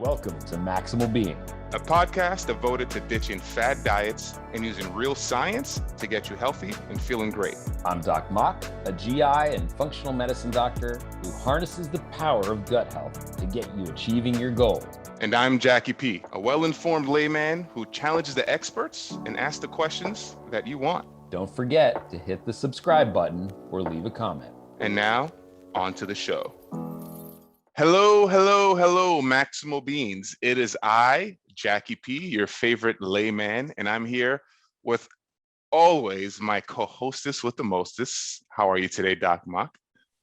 Welcome to Maximal Being, a podcast devoted to ditching fad diets and using real science to get you healthy and feeling great. I'm Doc Mock, a GI and functional medicine doctor who harnesses the power of gut health to get you achieving your goals. And I'm Jacky P, a well-informed layman who challenges the experts and asks the questions that you want. Don't forget to hit the subscribe button or leave a comment. And now, on to the show. Hello, Maximal Beings. It is I, Jacky P, your favorite layman, and I'm here with always my co-hostess with the mostest. How are you today, Doc Mock?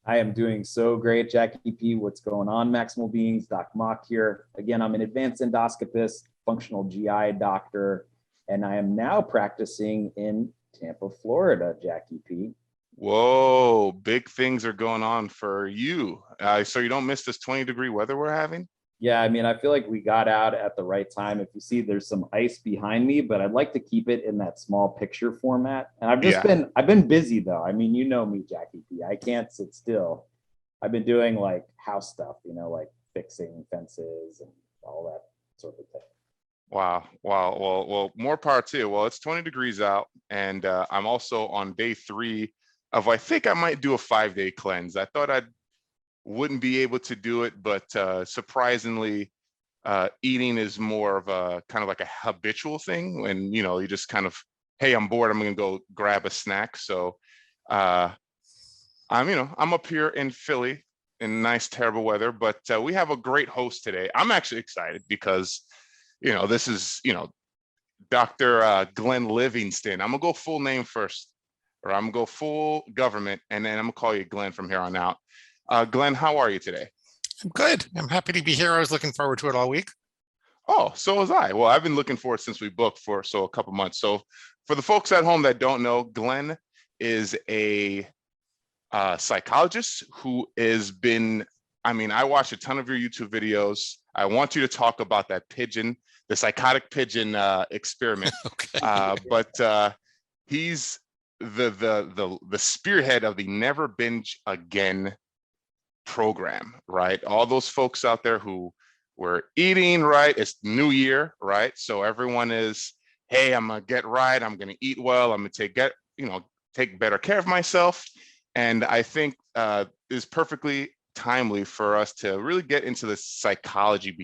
I am doing so great, Jacky P. What's going on, Maximal Beings? Doc Mock here. Again, I'm an advanced endoscopist, functional GI doctor, and I am now practicing in Tampa, Florida, Jacky P. Whoa, big things are going on for you. So you don't miss this 20-degree weather we're having? Yeah, I mean, I feel like we got out at the right time. If you see, there's some ice behind me, but I'd like to keep it in that small picture format. And I've been busy though. I mean, you know me, Jacky P. I can't sit still. I've been doing like house stuff, like fixing fences and all that sort of thing. Wow. Well, more power to you. Well, it's 20 degrees out, and I'm also on day 3 of, I think I might do a 5-day cleanse. I thought I wouldn't be able to do it, but surprisingly, eating is more of a kind of like a habitual thing when, you just kind of, hey, I'm bored, I'm going to go grab a snack. So I'm up here in Philly in nice, terrible weather, but we have a great host today. I'm actually excited because, this is, Dr. Glenn Livingston. I'm going to go full name first. Or I'm going to go full government, and then I'm going to call you Glenn from here on out. Glenn, how are you today? I'm good. I'm happy to be here. I was looking forward to it all week. Oh, so was I. Well, I've been looking forward since we booked for a couple months. So for the folks at home that don't know, Glenn is a psychologist who has been, I watched a ton of your YouTube videos. I want you to talk about that pigeon, the psychotic pigeon experiment. Okay. But he's the spearhead of the Never Binge Again program, right? All those folks out there who were eating right, it's New Year, right? So everyone is, hey, I'm gonna get right, I'm gonna eat well, I'm gonna take better care of myself. And I think is perfectly timely for us to really get into the psychology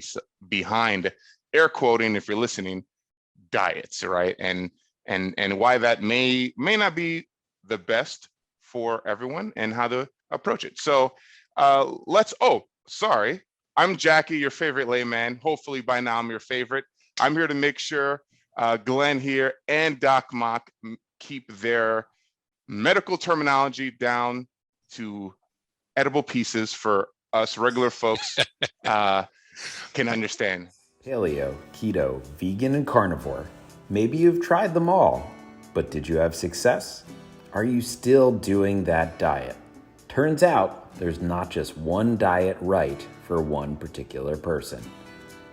behind, air quoting if you're listening, diets, right? And why that may not be the best for everyone and how to approach it. So I'm Jacky, your favorite layman. Hopefully by now I'm your favorite. I'm here to make sure Glenn here and Doc Mock keep their medical terminology down to edible pieces for us regular folks can understand. Paleo, keto, vegan, and carnivore. Maybe you've tried them all, but did you have success? Are you still doing that diet? Turns out there's not just one diet right for one particular person.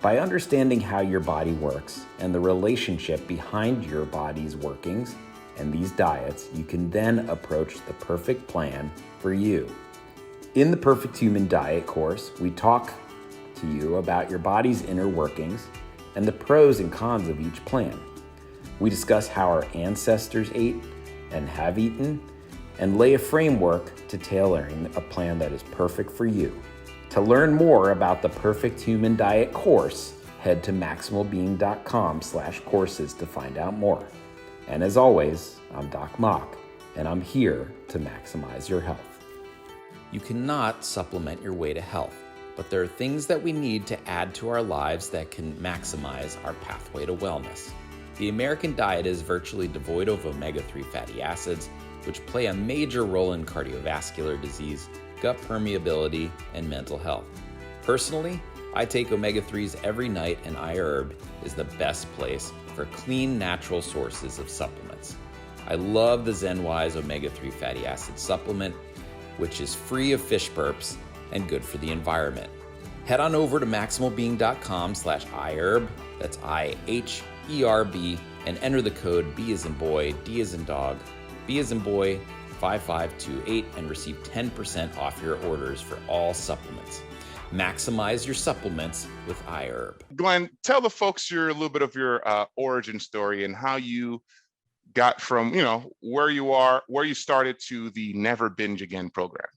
By understanding how your body works and the relationship behind your body's workings and these diets, you can then approach the perfect plan for you. In the Perfect Human Diet course, we talk to you about your body's inner workings and the pros and cons of each plan. We discuss how our ancestors ate and have eaten, and lay a framework to tailoring a plan that is perfect for you. To learn more about the Perfect Human Diet course, head to maximalbeing.com/courses to find out more. And as always, I'm Doc Mock, and I'm here to maximize your health. You cannot supplement your way to health, but there are things that we need to add to our lives that can maximize our pathway to wellness. The American diet is virtually devoid of omega-3 fatty acids, which play a major role in cardiovascular disease, gut permeability, and mental health. Personally, I take omega-3s every night, and iHerb is the best place for clean, natural sources of supplements. I love the ZenWise omega-3 fatty acid supplement, which is free of fish burps and good for the environment. Head on over to maximalbeing.com/iHerb, that's IHERB, and enter the code B as in boy, D as in dog, B as in boy, 5528, and receive 10% off your orders for all supplements. Maximize your supplements with iHerb. Glenn, tell the folks a little bit of your origin story and how you got from, where you started to the Never Binge Again program.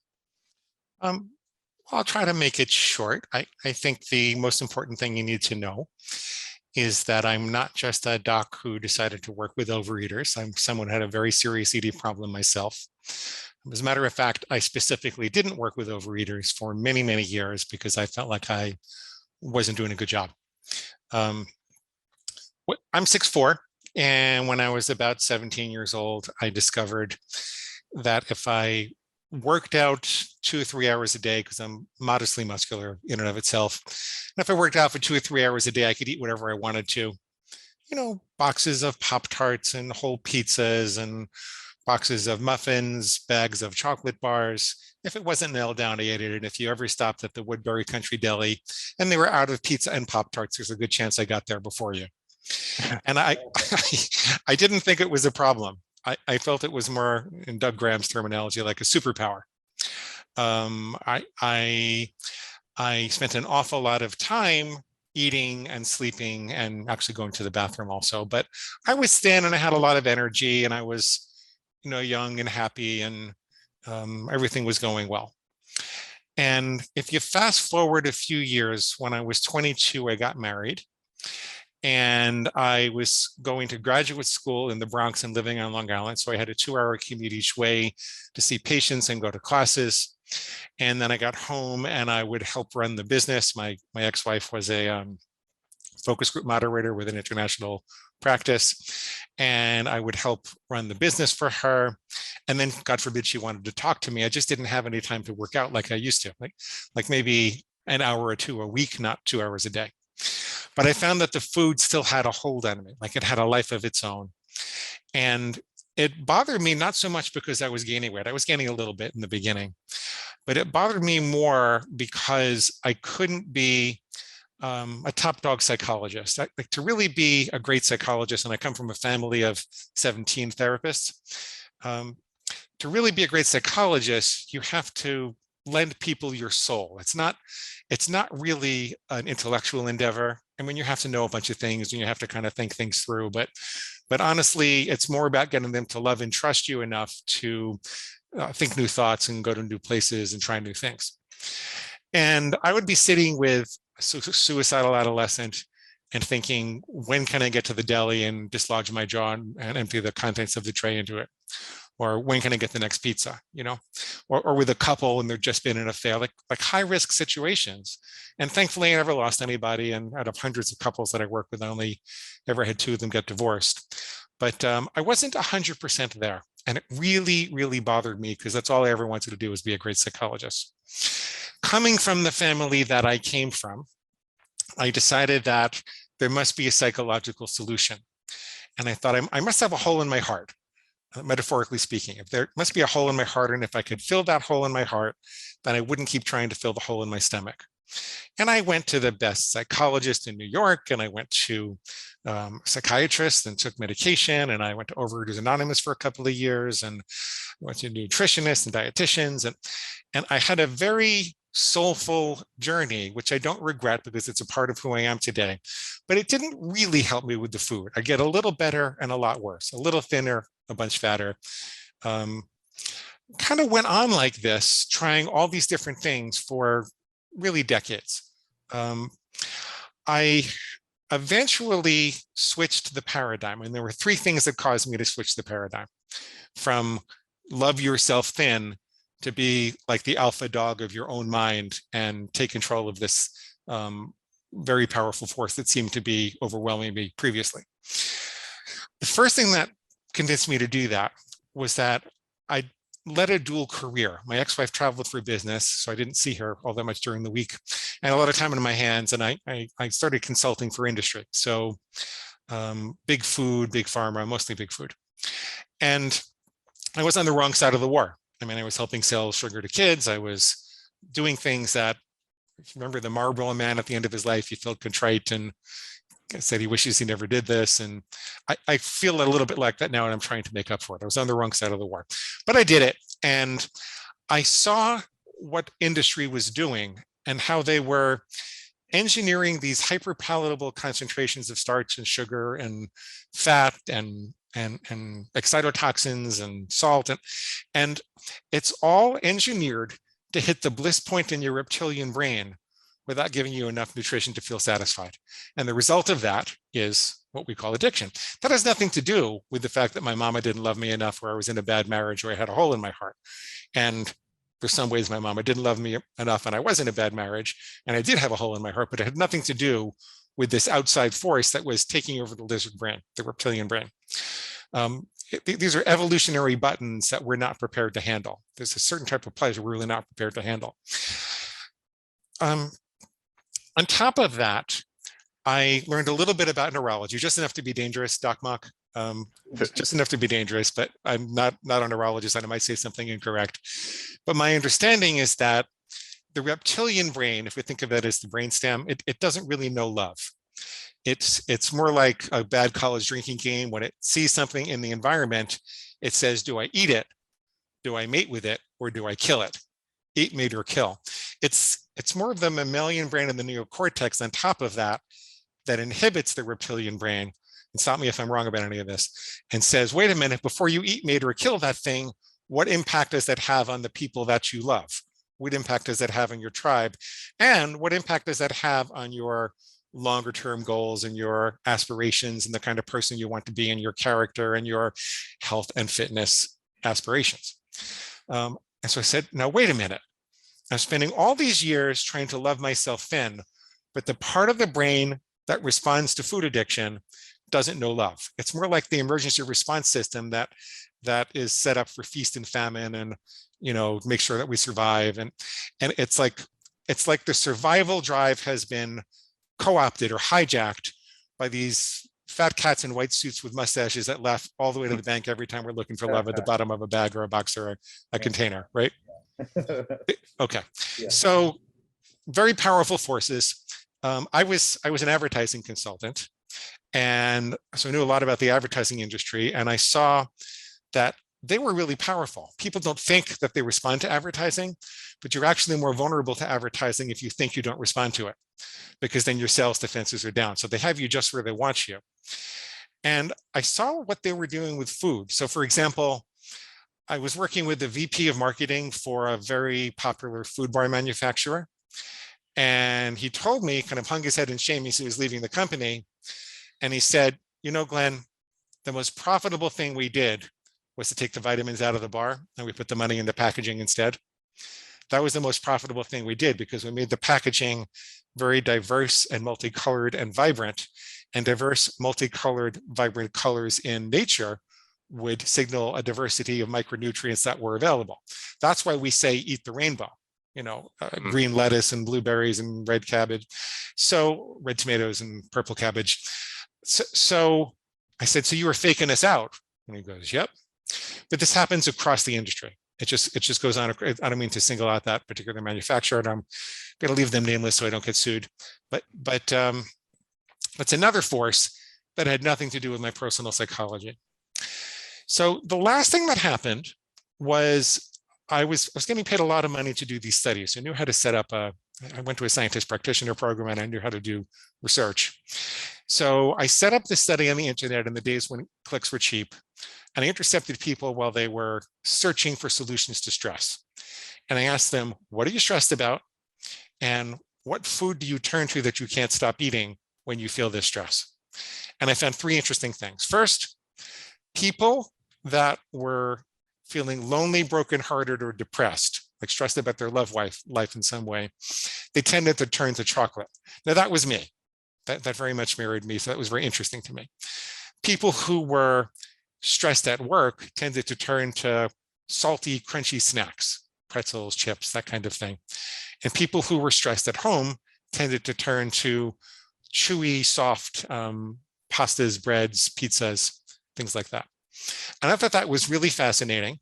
I'll try to make it short. I think the most important thing you need to know is that I'm not just a doc who decided to work with overeaters. I'm someone who had a very serious eating problem myself. As a matter of fact, I specifically didn't work with overeaters for many, many years because I felt like I wasn't doing a good job. I'm 6'4", and when I was about 17 years old, I discovered that if I worked out 2 or 3 hours a day, because I'm modestly muscular in and of itself, and if I worked out for 2 or 3 hours a day, I could eat whatever I wanted to. Boxes of Pop-Tarts and whole pizzas and boxes of muffins, bags of chocolate bars. If it wasn't nailed down, I ate it. And if you ever stopped at the Woodbury Country Deli and they were out of pizza and Pop-Tarts, there's a good chance I got there before you. And I didn't think it was a problem. I felt it was more, in Doug Graham's terminology, like a superpower. I spent an awful lot of time eating and sleeping and actually going to the bathroom also. But I was thin and I had a lot of energy and I was, young and happy and everything was going well. And if you fast forward a few years, when I was 22, I got married. And I was going to graduate school in the Bronx and living on Long Island. So I had a 2-hour commute each way to see patients and go to classes. And then I got home and I would help run the business. My ex-wife was a focus group moderator with an international practice. And I would help run the business for her. And then, God forbid, she wanted to talk to me. I just didn't have any time to work out like I used to, like maybe an hour or two a week, not 2 hours a day. But I found that the food still had a hold on me, like it had a life of its own. And it bothered me not so much because I was gaining weight. I was gaining a little bit in the beginning, but it bothered me more because I couldn't be a top dog psychologist. Like to really be a great psychologist, and I come from a family of 17 therapists, to really be a great psychologist, you have to lend people your soul. It's not really an intellectual endeavor. I mean, you have to know a bunch of things and you have to kind of think things through, but honestly, it's more about getting them to love and trust you enough to think new thoughts and go to new places and try new things. And I would be sitting with a suicidal adolescent and thinking, when can I get to the deli and dislodge my jaw and empty the contents of the tray into it? Or when can I get the next pizza, or with a couple and they've just been in an affair, like high risk situations. And thankfully I never lost anybody. And out of hundreds of couples that I work with, I only ever had 2 of them get divorced. But I wasn't 100% there. And it really, really bothered me because that's all I ever wanted to do was be a great psychologist. Coming from the family that I came from, I decided that there must be a psychological solution. And I thought I must have a hole in my heart. Metaphorically speaking, if there must be a hole in my heart, and if I could fill that hole in my heart, then I wouldn't keep trying to fill the hole in my stomach. And I went to the best psychologist in New York, and I went to a psychiatrist and took medication, and I went to Overeaters Anonymous for a couple of years, and I went to nutritionists and dietitians, and I had a very soulful journey, which I don't regret because it's a part of who I am today. But it didn't really help me with the food. I get a little better and a lot worse, a little thinner, a bunch fatter. Kind of went on like this, trying all these different things for really decades. I eventually switched the paradigm, and there were 3 things that caused me to switch the paradigm from love yourself thin to be like the alpha dog of your own mind and take control of this very powerful force that seemed to be overwhelming me previously. The first thing that convinced me to do that was that I led a dual career. My ex-wife traveled for business, so I didn't see her all that much during the week. I had a lot of time in my hands, and I started consulting for industry. So big food, big pharma, mostly big food. And I was on the wrong side of the war. I mean, I was helping sell sugar to kids. I was doing things that, remember the Marlboro Man at the end of his life, he felt contrite and said he wishes he never did this. And I feel a little bit like that now, and I'm trying to make up for it. I was on the wrong side of the war, but I did it. And I saw what industry was doing. and how they were engineering these hyperpalatable concentrations of starch and sugar and fat and excitotoxins and salt, and it's all engineered to hit the bliss point in your reptilian brain without giving you enough nutrition to feel satisfied. And the result of that is what we call addiction. That has nothing to do with the fact that my mama didn't love me enough, or I was in a bad marriage, or I had a hole in my heart. And for some ways, my mama didn't love me enough, and I was in a bad marriage, and I did have a hole in my heart, but it had nothing to do with this outside force that was taking over the lizard brain, the reptilian brain. These are evolutionary buttons that we're not prepared to handle. There's a certain type of pleasure we're really not prepared to handle. On top of that, I learned a little bit about neurology, just enough to be dangerous, Doc Mock. Just enough to be dangerous, but I'm not a neurologist, and I might say something incorrect. But my understanding is that the reptilian brain, if we think of it as the brainstem, it doesn't really know love. It's more like a bad college drinking game. When it sees something in the environment, it says, do I eat it? Do I mate with it? Or do I kill it? Eat, mate, or kill. It's more of the mammalian brain and the neocortex on top of that inhibits the reptilian brain, and stop me if I'm wrong about any of this, and says, wait a minute, before you eat, mate, or kill that thing, what impact does that have on the people that you love? What impact does that have on your tribe? And what impact does that have on your longer term goals and your aspirations and the kind of person you want to be, and your character and your health and fitness aspirations? And so I said, now, wait a minute. I'm spending all these years trying to love myself thin, but the part of the brain that responds to food addiction doesn't know love. It's more like the emergency response system that is set up for feast and famine, and make sure that we survive. And it's like the survival drive has been co-opted or hijacked by these fat cats in white suits with mustaches that laugh all the way to the bank every time we're looking for love at the bottom of a bag or a box or a container, right? Okay. Yeah. So very powerful forces. I was an advertising consultant, and so I knew a lot about the advertising industry, and I saw that they were really powerful. People don't think that they respond to advertising, but you're actually more vulnerable to advertising if you think you don't respond to it, because then your sales defenses are down. So they have you just where they want you. And I saw what they were doing with food. So for example, I was working with the VP of marketing for a very popular food bar manufacturer. And he told me, kind of hung his head in shame as he was leaving the company. And he said, Glenn, the most profitable thing we did was to take the vitamins out of the bar, and we put the money into packaging instead. That was the most profitable thing we did, because we made the packaging very diverse and multicolored and vibrant, and diverse, multicolored, vibrant colors in nature would signal a diversity of micronutrients that were available. That's why we say eat the rainbow, green lettuce and blueberries and red cabbage. So red tomatoes and purple cabbage. So I said, so you were faking us out? And he goes, yep. But this happens across the industry. It just goes on. I don't mean to single out that particular manufacturer, and I'm going to leave them nameless so I don't get sued. But it's another force that had nothing to do with my personal psychology. So the last thing that happened was I was getting paid a lot of money to do these studies. I knew how to set up I went to a scientist practitioner program, and I knew how to do research. So I set up this study on the internet in the days when clicks were cheap, and I intercepted people while they were searching for solutions to stress. And I asked them, what are you stressed about? And what food do you turn to that you can't stop eating when you feel this stress? And I found three interesting things. First, people that were feeling lonely, brokenhearted, or depressed, like stressed about their love life in some way, they tended to turn to chocolate. Now that was me. That very much mirrored me. So that was very interesting to me. People who were stressed at work tended to turn to salty, crunchy snacks, pretzels, chips, that kind of thing. And people who were stressed at home tended to turn to chewy, soft pastas, breads, pizzas, things like that. And I thought that was really fascinating.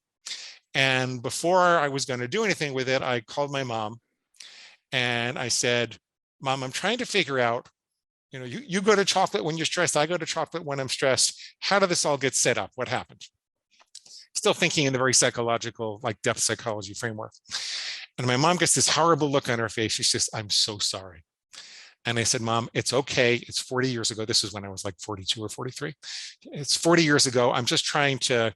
And before I was going to do anything with it, I called my mom and I said, Mom, I'm trying to figure out, you go to chocolate when you're stressed. I go to chocolate when I'm stressed. How did this all get set up? What happened? Still thinking in the very psychological, like depth psychology framework. And my mom gets this horrible look on her face. She says, "I'm so sorry." And I said, "Mom, it's okay. It's 40 years ago. This was when I was like 42 or 43. It's 40 years ago. I'm just trying to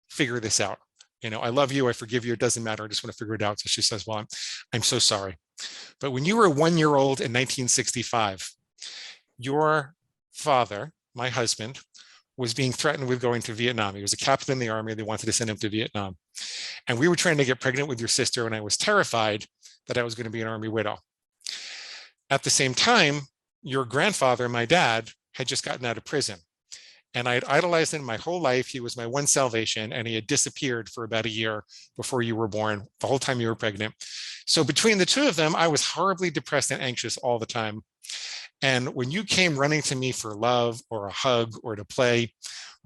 figure this out. I love you. I forgive you. It doesn't matter. I just want to figure it out." So she says, "Well, I'm so sorry. But when you were 1 year old in 1965, your father, my husband, was being threatened with going to Vietnam. He was a captain in the army. They wanted to send him to Vietnam. And we were trying to get pregnant with your sister, and I was terrified that I was going to be an army widow. At the same time, your grandfather, my dad, had just gotten out of prison. And I had idolized him my whole life. He was my one salvation, and he had disappeared for about a year before you were born, the whole time you were pregnant. So between the two of them, I was horribly depressed and anxious all the time. And when you came running to me for love or a hug or to play,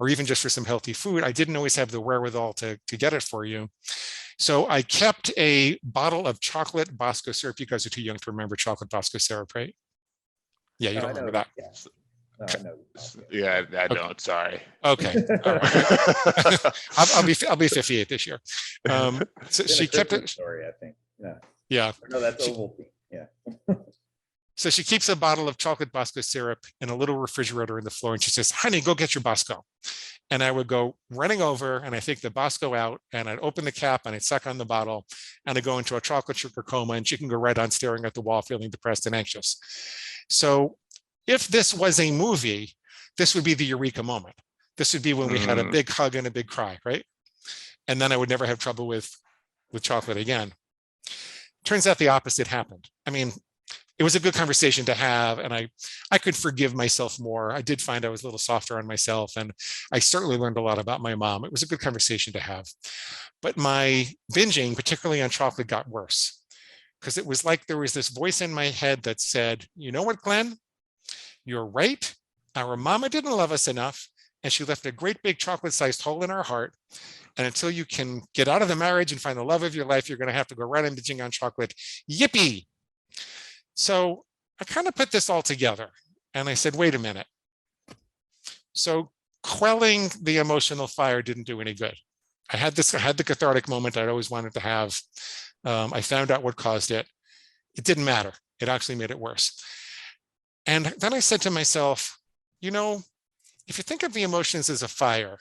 or even just for some healthy food, I didn't always have the wherewithal to get it for you. So I kept a bottle of chocolate Bosco syrup. You guys are too young to remember chocolate Bosco syrup, right? Yeah, you don't remember that. Yeah. No, Yeah, I don't. Sorry. Okay. All right. I'll be 58 this year. So she kept it. Story, I think. Yeah. Yeah. No, that's Ovaltine. Yeah. So she keeps a bottle of chocolate Bosco syrup in a little refrigerator in the floor, and she says, "Honey, go get your Bosco." And I would go running over, and I take the Bosco out, and I'd open the cap, and I'd suck on the bottle, and I'd go into a chocolate sugar coma, and she can go right on staring at the wall, feeling depressed and anxious. So if this was a movie, this would be the eureka moment. This would be when we had a big hug and a big cry, right? And then I would never have trouble with chocolate again. Turns out the opposite happened. I mean, it was a good conversation to have, and I could forgive myself more. I did find I was a little softer on myself, and I certainly learned a lot about my mom. It was a good conversation to have. But my binging, particularly on chocolate, got worse, because it was like there was this voice in my head that said, "You know what, Glenn? You're right. Our mama didn't love us enough, and she left a great big chocolate-sized hole in our heart. And until you can get out of the marriage and find the love of your life, you're going to have to go right on binging on chocolate. Yippee!" So I kind of put this all together, and I said, wait a minute. So quelling the emotional fire didn't do any good. I had the cathartic moment I'd always wanted to have. I found out what caused it. It didn't matter. It actually made it worse. And then I said to myself, if you think of the emotions as a fire,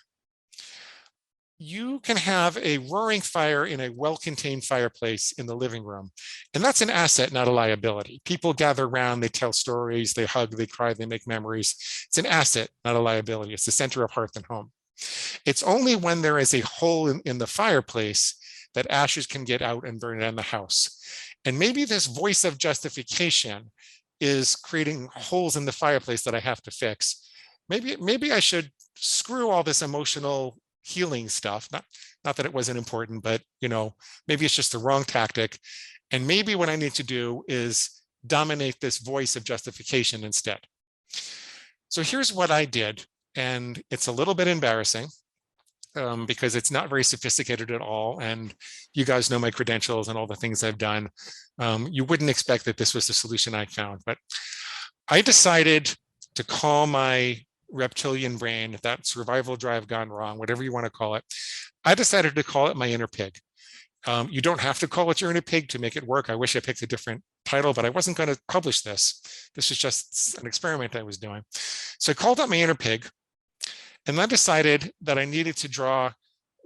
you can have a roaring fire in a well-contained fireplace in the living room. And that's an asset, not a liability. People gather around, they tell stories, they hug, they cry, they make memories. It's an asset, not a liability. It's the center of hearth and home. It's only when there is a hole in the fireplace that ashes can get out and burn down the house. And maybe this voice of justification is creating holes in the fireplace that I have to fix. Maybe I should screw all this emotional healing stuff. Not that it wasn't important, but maybe it's just the wrong tactic. And maybe what I need to do is dominate this voice of justification instead. So here's what I did. And it's a little bit embarrassing because it's not very sophisticated at all. And you guys know my credentials and all the things I've done. You wouldn't expect that this was the solution I found, but I decided to call my reptilian brain, that survival drive gone wrong, whatever you want to call it. I decided to call it my inner pig. You don't have to call it your inner pig to make it work. I wish I picked a different title, but I wasn't going to publish this. This is just an experiment I was doing. So I called it my inner pig, and I decided that I needed to draw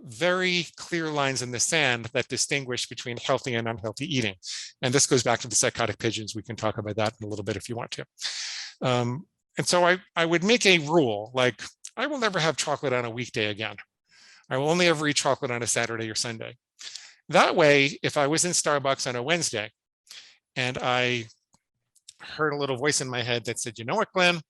very clear lines in the sand that distinguish between healthy and unhealthy eating. And this goes back to the psychotic pigeons. We can talk about that in a little bit if you want to. And so I would make a rule, like, I will never have chocolate on a weekday again. I will only ever eat chocolate on a Saturday or Sunday. That way, if I was in Starbucks on a Wednesday and I heard a little voice in my head that said, "You know what, Glenn?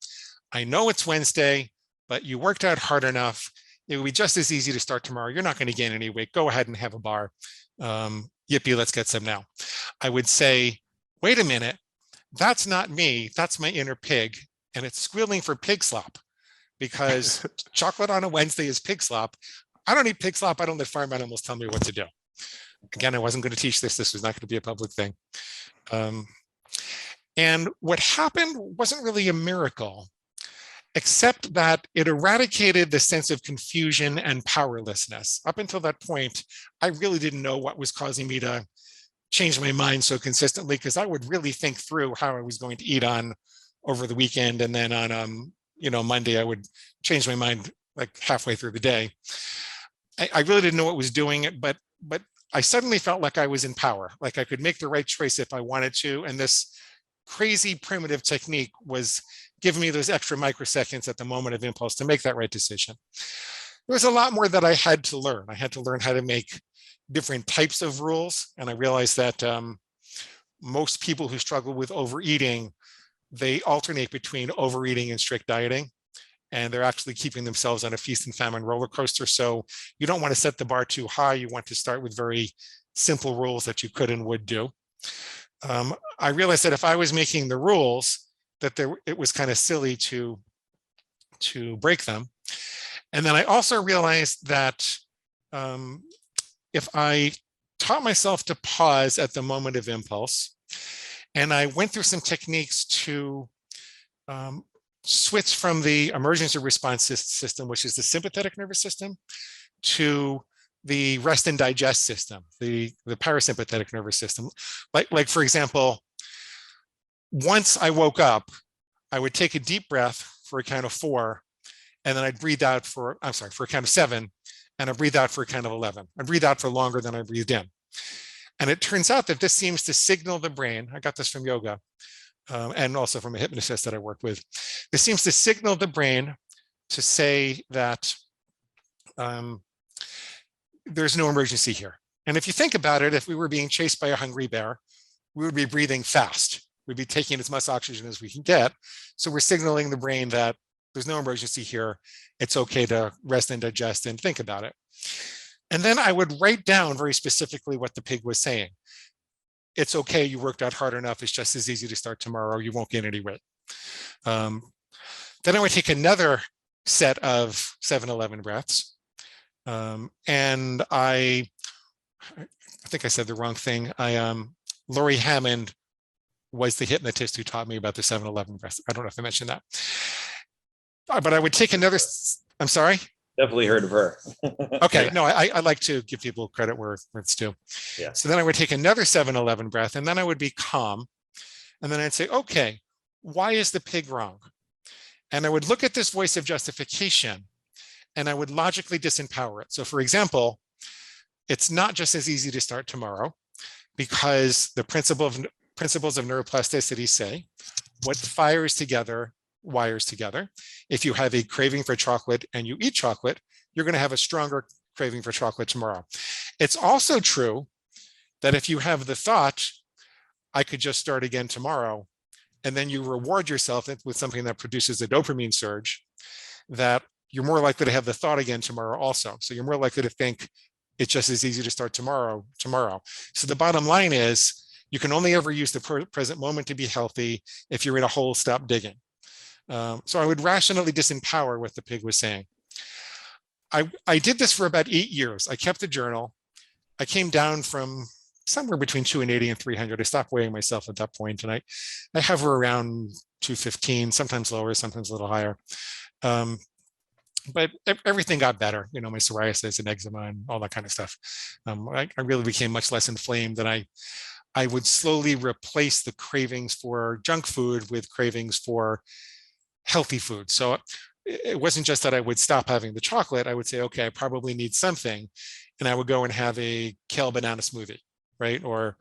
I know it's Wednesday, but you worked out hard enough. It would be just as easy to start tomorrow. You're not going to gain any weight. Go ahead and have a bar. Yippee, let's get some now." I would say, wait a minute, that's not me. That's my inner pig. And it's squealing for pig slop, because chocolate on a Wednesday is pig slop. I don't eat pig slop. I don't let farm animals tell me what to do. Again, I wasn't going to teach this. This was not going to be a public thing. And what happened wasn't really a miracle, except that it eradicated the sense of confusion and powerlessness. Up until that point, I really didn't know what was causing me to change my mind so consistently, because I would really think through how I was going to eat on over the weekend. And then on, Monday, I would change my mind like halfway through the day. I really didn't know what was doing it, but I suddenly felt like I was in power, like I could make the right choice if I wanted to. And this crazy primitive technique was giving me those extra microseconds at the moment of impulse to make that right decision. There was a lot more that I had to learn. I had to learn how to make different types of rules. And I realized that most people who struggle with overeating, they alternate between overeating and strict dieting. And they're actually keeping themselves on a feast and famine roller coaster. So you don't want to set the bar too high. You want to start with very simple rules that you could and would do. I realized that if I was making the rules, that it was kind of silly to break them. And then I also realized that if I taught myself to pause at the moment of impulse, and I went through some techniques to switch from the emergency response system, which is the sympathetic nervous system, to the rest and digest system, the parasympathetic nervous system. Like for example, once I woke up, I would take a deep breath for a count of 4, and then I'd breathe out for a count of 7, and I'd breathe out for a count of 11. I'd breathe out for longer than I breathed in. And it turns out that this seems to signal the brain. I got this from yoga and also from a hypnotist that I worked with. This seems to signal the brain to say that there's no emergency here. And if you think about it, if we were being chased by a hungry bear, we would be breathing fast. We'd be taking as much oxygen as we can get. So we're signaling the brain that there's no emergency here. It's okay to rest and digest and think about it. And then I would write down very specifically what the pig was saying. It's okay, you worked out hard enough. It's just as easy to start tomorrow. You won't gain any weight. Then I would take another set of 7-11 breaths. And I think I said the wrong thing. Laurie Hammond was the hypnotist who taught me about the 7-11 breaths. I don't know if I mentioned that. But I would take another, I'm sorry? Definitely heard of her. Okay, no, I like to give people credit where it's due. Yeah. So then I would take another 7-11 breath, and then I would be calm. And then I'd say, okay, why is the pig wrong? And I would look at this voice of justification, and I would logically disempower it. So for example, it's not just as easy to start tomorrow, because the principles of neuroplasticity say what fires together wires together. If you have a craving for chocolate and you eat chocolate, you're going to have a stronger craving for chocolate tomorrow. It's also true that if you have the thought, I could just start again tomorrow, and then you reward yourself with something that produces a dopamine surge, that you're more likely to have the thought again tomorrow also. So you're more likely to think it's just as easy to start tomorrow. So the bottom line is you can only ever use the present moment to be healthy if you're in a hole, stop digging. So I would rationally disempower what the pig was saying. I did this for about 8 years. I kept a journal. I came down from somewhere between 280 and 300. I stopped weighing myself at that point, and I hover around 215, sometimes lower, sometimes a little higher. But everything got better, my psoriasis and eczema and all that kind of stuff. I really became much less inflamed, and I would slowly replace the cravings for junk food with cravings for healthy food. So it wasn't just that I would stop having the chocolate. I would say, okay, I probably need something. And I would go and have a kale banana smoothie, right? Or,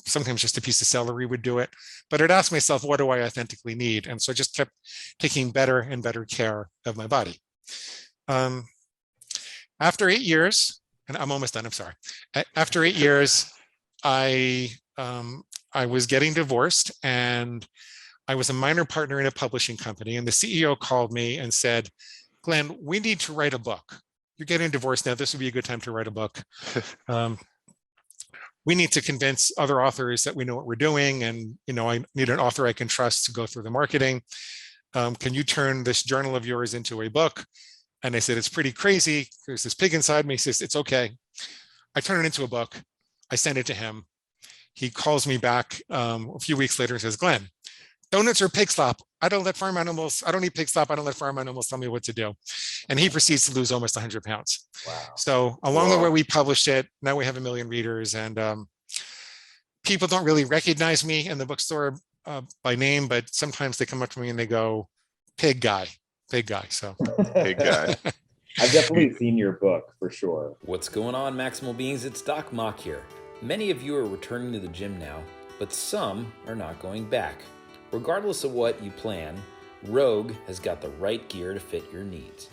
sometimes just a piece of celery would do it. But I'd ask myself, what do I authentically need? And so I just kept taking better and better care of my body. After 8 years, and I'm almost done, I'm sorry. After 8 years, I was getting divorced, and I was a minor partner in a publishing company, and the CEO called me and said, Glenn, we need to write a book. You're getting divorced now. This would be a good time to write a book. We need to convince other authors that we know what we're doing. And, I need an author I can trust to go through the marketing. Can you turn this journal of yours into a book? And I said, it's pretty crazy. There's this pig inside me. He says, it's okay. I turn it into a book. I send it to him. He calls me back a few weeks later and says, Glenn, donuts or pig slop? I don't eat pig slop. I don't let farm animals tell me what to do. And he proceeds to lose almost 100 pounds. Wow. So along the way, we published it. Now we have 1 million readers. And people don't really recognize me in the bookstore by name, but sometimes they come up to me and they go, pig guy. So Big guy. I've definitely seen your book for sure. What's going on, Maximal Beings? It's Doc Mock here. Many of you are returning to the gym now, but some are not going back. Regardless of what you plan, Rogue has got the right gear to fit your needs.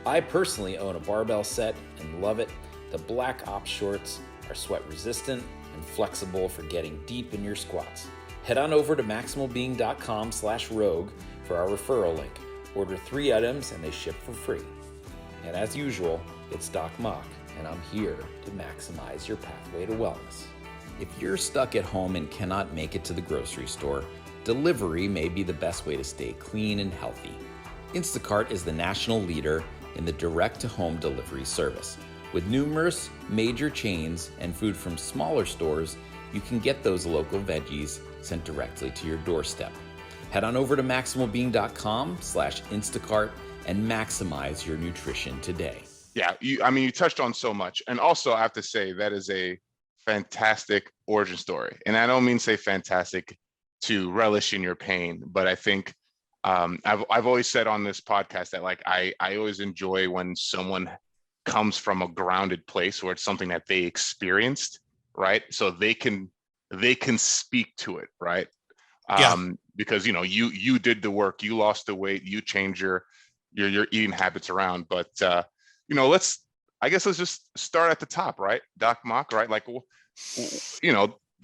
I personally own a barbell set and love it. The Black Ops shorts are sweat resistant and flexible for getting deep in your squats. Head on over to maximalbeing.com/rogue for our referral link. Order 3 items and they ship for free. And as usual, it's Doc Mock, and I'm here to maximize your pathway to wellness. If you're stuck at home and cannot make it to the grocery store, delivery may be the best way to stay clean and healthy. Instacart is the national leader in the direct-to-home delivery service. With numerous major chains and food from smaller stores, you can get those local veggies sent directly to your doorstep. Head on over to maximalbeing.com/Instacart and maximize your nutrition today. Yeah, you touched on so much. And also I have to say that is a fantastic origin story. And I don't mean say fantastic to relish in your pain, but I think I've always said on this podcast that like I always enjoy when someone comes from a grounded place where it's something that they experienced, right? So they can speak to it, right? Because you did the work, you lost the weight, you changed your eating habits around. But let's just start at the top, right? Doc Mock, right? Like,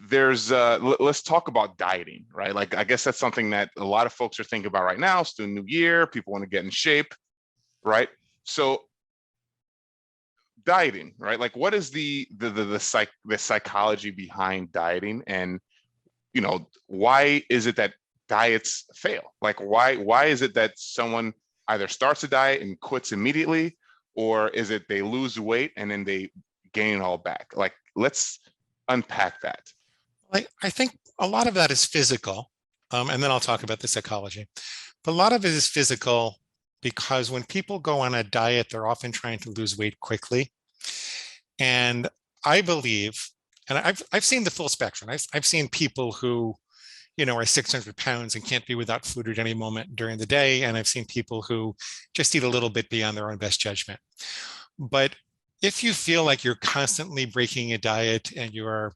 there's let's talk about dieting, right? Like, I guess that's something that a lot of folks are thinking about right now. It's the new year, people want to get in shape, right? So dieting, right? Like, what is the psychology behind dieting, and why is it that diets fail? Like, why is it that someone either starts a diet and quits immediately, or is it they lose weight and then they gain it all back? Like, let's unpack that. I think a lot of that is physical, and then I'll talk about the psychology. But a lot of it is physical because when people go on a diet, they're often trying to lose weight quickly. And I believe, and I've seen the full spectrum. I've seen people who, are 600 pounds and can't be without food at any moment during the day. And I've seen people who just eat a little bit beyond their own best judgment. But if you feel like you're constantly breaking a diet and you're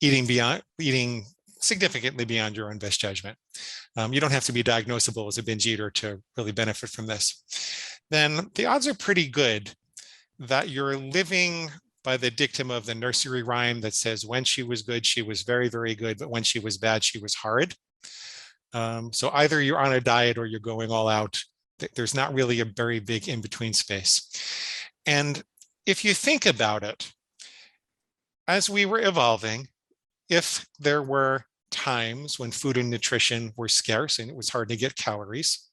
eating significantly beyond your own best judgment, you don't have to be diagnosable as a binge eater to really benefit from this, then the odds are pretty good that you're living by the dictum of the nursery rhyme that says, when she was good, she was very, very good, but when she was bad, she was hard. So either you're on a diet or you're going all out. There's not really a very big in-between space. And if you think about it, as we were evolving, if there were times when food and nutrition were scarce and it was hard to get calories,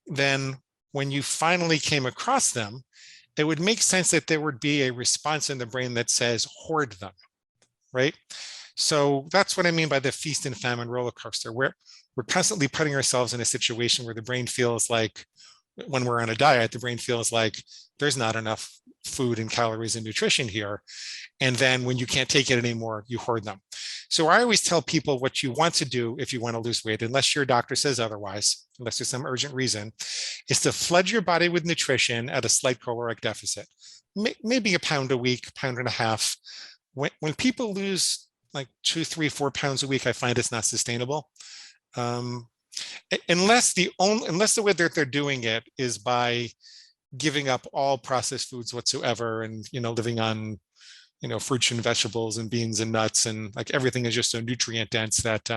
then when you finally came across them, it would make sense that there would be a response in the brain that says, hoard them, right? So that's what I mean by the feast and famine roller coaster, where we're constantly putting ourselves in a situation where the brain feels like, when we're on a diet, the brain feels like there's not enough food and calories and nutrition here. And then when you can't take it anymore, you hoard them. So I always tell people what you want to do if you want to lose weight, unless your doctor says otherwise, unless there's some urgent reason, is to flood your body with nutrition at a slight caloric deficit, maybe a pound a week, pound and a half. When people lose like 2, 3, 4 pounds a week, I find it's not sustainable. Unless the way that they're doing it is by giving up all processed foods whatsoever and living on fruits and vegetables and beans and nuts, and like everything is just so nutrient dense that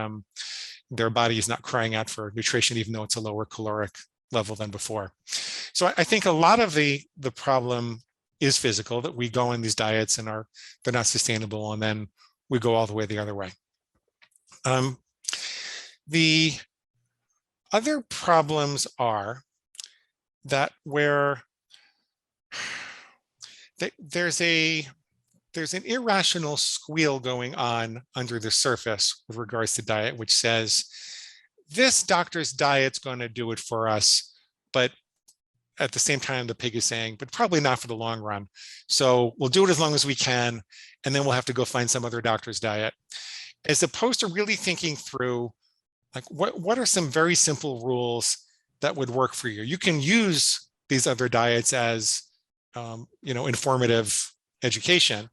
their body is not crying out for nutrition, even though it's a lower caloric level than before. So I think a lot of the problem is physical, that we go on these diets and they're not sustainable, and then we go all the way the other way. The other problems are that where there's an irrational squeal going on under the surface with regards to diet, which says, this doctor's diet's going to do it for us, but at the same time, the pig is saying, but probably not for the long run. So we'll do it as long as we can, and then we'll have to go find some other doctor's diet. as opposed to really thinking through, like, what are some very simple rules that would work for you. You can use these other diets as informative education,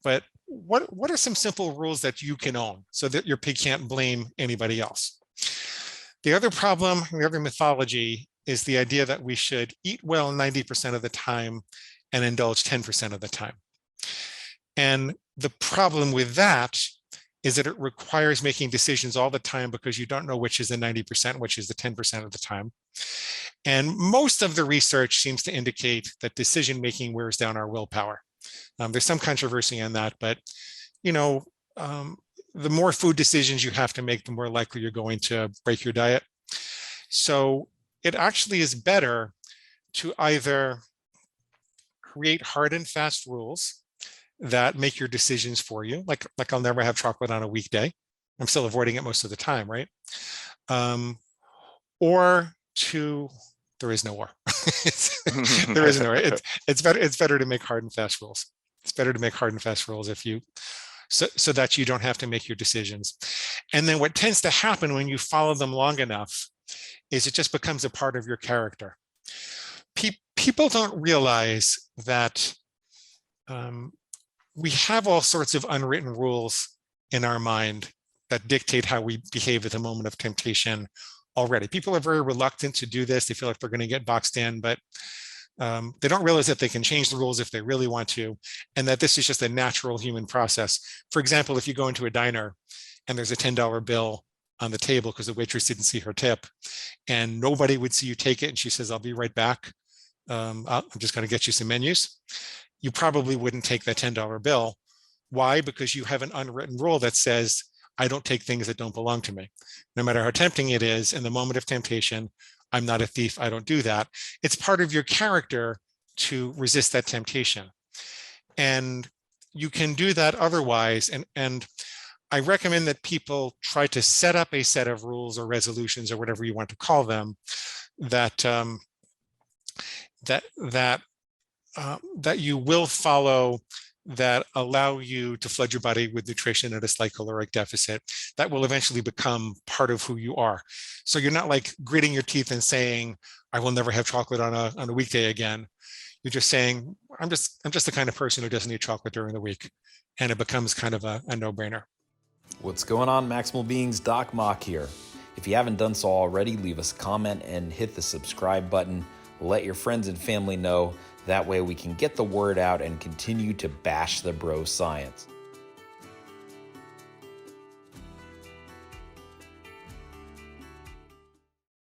but what are some simple rules that you can own so that your pig can't blame anybody else? The other problem, the other mythology, is the idea that we should eat well 90% of the time and indulge 10% of the time. And the problem with that is that it requires making decisions all the time because you don't know which is the 90%, which is the 10% of the time. And most of the research seems to indicate that decision-making wears down our willpower. There's some controversy on that, but the more food decisions you have to make, the more likely you're going to break your diet. So it actually is better to either create hard and fast rules that make your decisions for you, like I'll never have chocolate on a weekday. I'm still avoiding it most of the time, right? Or to, there is no or. There is no or. It's better to make hard and fast rules. It's better to make hard and fast rules so that you don't have to make your decisions. And then what tends to happen when you follow them long enough is it just becomes a part of your character. People don't realize that we have all sorts of unwritten rules in our mind that dictate how we behave at the moment of temptation already. People are very reluctant to do this. They feel like they're going to get boxed in, but they don't realize that they can change the rules if they really want to, and that this is just a natural human process. For example, if you go into a diner and there's a $10 bill on the table because the waitress didn't see her tip, and nobody would see you take it, and she says, "I'll be right back. I'm just going to get you some menus." You probably wouldn't take that $10 bill. Why? Because you have an unwritten rule that says, I don't take things that don't belong to me. No matter how tempting it is, in the moment of temptation, I'm not a thief, I don't do that. It's part of your character to resist that temptation. And you can do that otherwise. And I recommend that people try to set up a set of rules or resolutions or whatever you want to call them that you will follow, that allow you to flood your body with nutrition at a slight caloric deficit that will eventually become part of who you are. So you're not like gritting your teeth and saying, I will never have chocolate on a weekday again. You're just saying, I'm just the kind of person who doesn't eat chocolate during the week. And it becomes kind of a no-brainer. What's going on, Maximal Beings? Doc Mock here. If you haven't done so already, leave us a comment and hit the subscribe button. Let your friends and family know. That way we can get the word out and continue to bash the bro science.